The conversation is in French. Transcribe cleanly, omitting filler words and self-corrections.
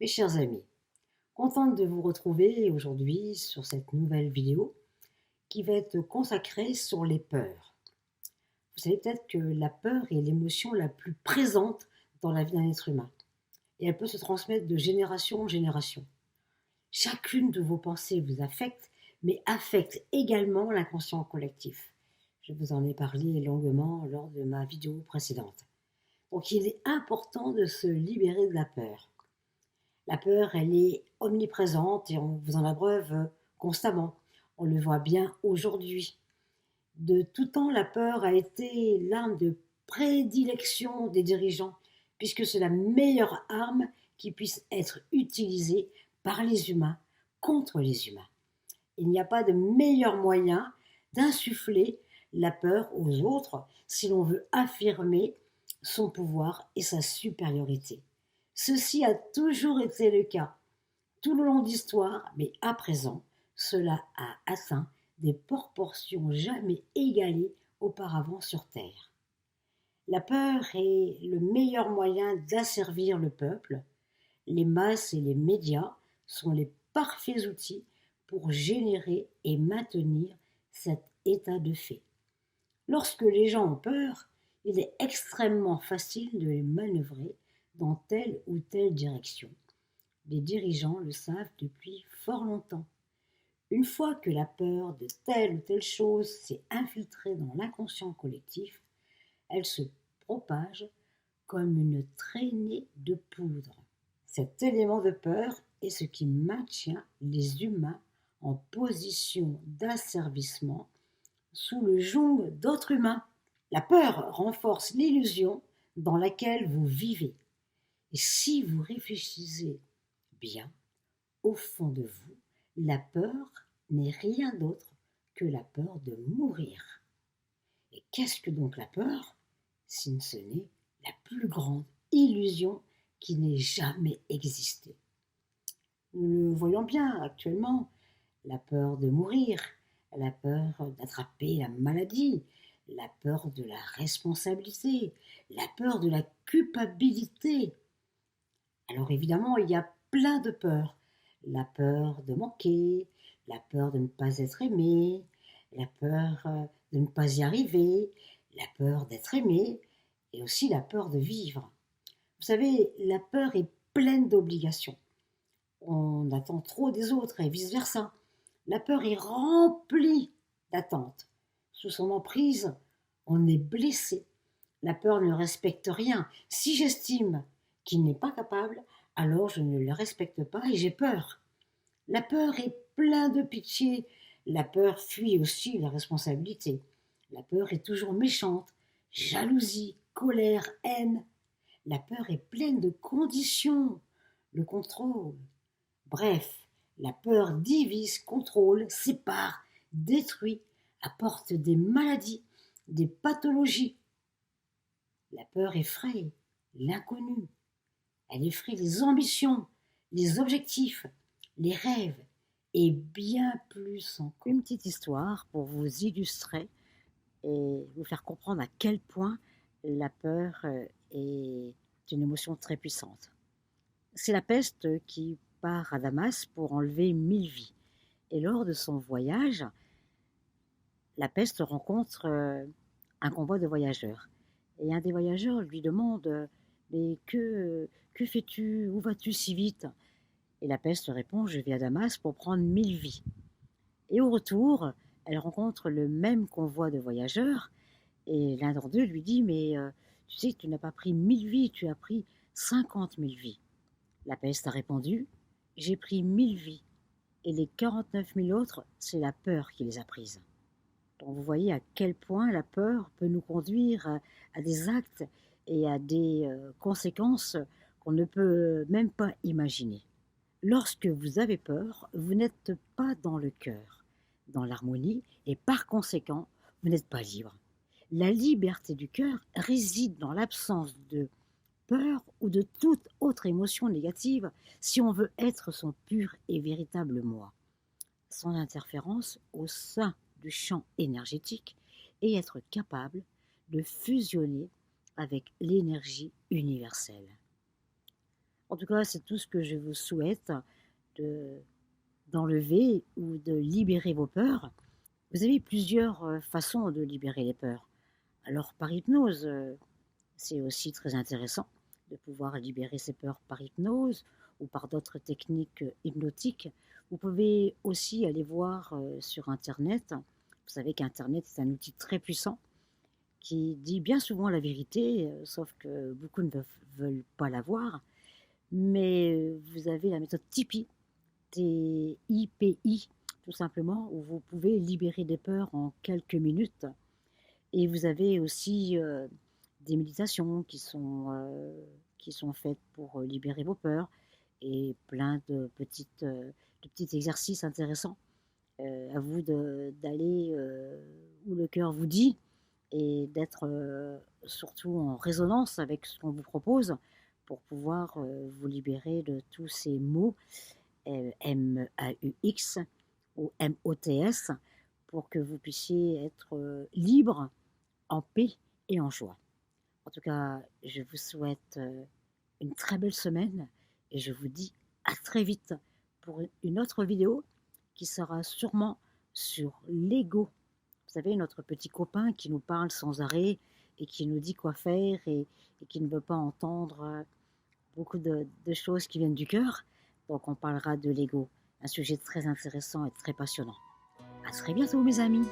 Mes chers amis, contente de vous retrouver aujourd'hui sur cette nouvelle vidéo qui va être consacrée sur les peurs. Vous savez peut-être que la peur est l'émotion la plus présente dans la vie d'un être humain et elle peut se transmettre de génération en génération. Chacune de vos pensées vous affecte, mais affecte également l'inconscient collectif. Je vous en ai parlé longuement lors de ma vidéo précédente. Donc il est important de se libérer de la peur. La peur, elle est omniprésente et on vous en abreuve constamment. On le voit bien aujourd'hui. De tout temps, la peur a été l'arme de prédilection des dirigeants, puisque c'est la meilleure arme qui puisse être utilisée par les humains contre les humains. Il n'y a pas de meilleur moyen d'insuffler la peur aux autres si l'on veut affirmer son pouvoir et sa supériorité. Ceci a toujours été le cas tout le long de l'histoire, mais à présent, cela a atteint des proportions jamais égalées auparavant sur Terre. La peur est le meilleur moyen d'asservir le peuple. Les masses et les médias sont les parfaits outils pour générer et maintenir cet état de fait. Lorsque les gens ont peur, il est extrêmement facile de les manœuvrer dans telle ou telle direction. Les dirigeants le savent depuis fort longtemps. Une fois que la peur de telle ou telle chose s'est infiltrée dans l'inconscient collectif, elle se propage comme une traînée de poudre. Cet élément de peur est ce qui maintient les humains en position d'asservissement sous le joug d'autres humains. La peur renforce l'illusion dans laquelle vous vivez. Et si vous réfléchissez bien, au fond de vous, la peur n'est rien d'autre que la peur de mourir. Et qu'est-ce que donc la peur, si ce n'est la plus grande illusion qui n'ait jamais existé? Nous le voyons bien actuellement, la peur de mourir, la peur d'attraper la maladie, la peur de la responsabilité, la peur de la culpabilité. Alors évidemment, il y a plein de peurs. La peur de manquer, la peur de ne pas être aimé, la peur de ne pas y arriver, la peur d'être aimé et aussi la peur de vivre. Vous savez, la peur est pleine d'obligations. On attend trop des autres et vice-versa. La peur est remplie d'attentes. Sous son emprise, on est blessé. La peur ne respecte rien. Si j'estime qu'il n'est pas capable, alors je ne le respecte pas et j'ai peur. La peur est pleine de pitié. La peur fuit aussi la responsabilité. La peur est toujours méchante. Jalousie, colère, haine. La peur est pleine de conditions. Le contrôle. Bref, la peur divise, contrôle, sépare, détruit, apporte des maladies, des pathologies. La peur effraie l'inconnu. Elle effraie les ambitions, les objectifs, les rêves et bien plus encore. Une petite histoire pour vous illustrer et vous faire comprendre à quel point la peur est une émotion très puissante. C'est la peste qui part à Damas pour enlever 1000 vies. Et lors de son voyage, la peste rencontre un convoi de voyageurs. Et un des voyageurs lui demande mais que fais-tu? Où vas-tu si vite? Et la peste répond je vais à Damas pour prendre 1000 vies. Et au retour, elle rencontre le même convoi de voyageurs et l'un d'entre eux lui dit mais tu sais que tu n'as pas pris 1000 vies, tu as pris 50 000 vies. La peste a répondu j'ai pris 1000 vies et les 49 000 autres, c'est la peur qui les a prises. Donc vous voyez à quel point la peur peut nous conduire à des actes et à des conséquences qu'on ne peut même pas imaginer. Lorsque vous avez peur, vous n'êtes pas dans le cœur, dans l'harmonie, et par conséquent, vous n'êtes pas libre. La liberté du cœur réside dans l'absence de peur ou de toute autre émotion négative si on veut être son pur et véritable moi, sans interférence au sein du champ énergétique et être capable de fusionner avec l'énergie universelle. En tout cas, c'est tout ce que je vous souhaite, de d'enlever ou de libérer vos peurs. Vous avez plusieurs façons de libérer les peurs. Alors par hypnose, c'est aussi très intéressant de pouvoir libérer ses peurs par hypnose ou par d'autres techniques hypnotiques. Vous pouvez aussi aller voir sur Internet. Vous savez qu'Internet est un outil très puissant qui dit bien souvent la vérité, sauf que beaucoup ne veulent pas la voir. Mais vous avez la méthode Tipeee, TIPI, tout simplement, où vous pouvez libérer des peurs en quelques minutes. Et vous avez aussi des méditations qui sont faites pour libérer vos peurs et plein de petits exercices intéressants. À vous d'aller où le cœur vous dit et d'être surtout en résonance avec ce qu'on vous propose pour pouvoir vous libérer de tous ces mots MAUX ou MOTS pour que vous puissiez être libre, en paix et en joie. En tout cas, je vous souhaite une très belle semaine et je vous dis à très vite pour une autre vidéo qui sera sûrement sur l'ego. Vous savez, notre petit copain qui nous parle sans arrêt et qui nous dit quoi faire et qui ne veut pas entendre beaucoup de choses qui viennent du cœur. Donc on parlera de l'ego, un sujet très intéressant et très passionnant. À très bientôt mes amis.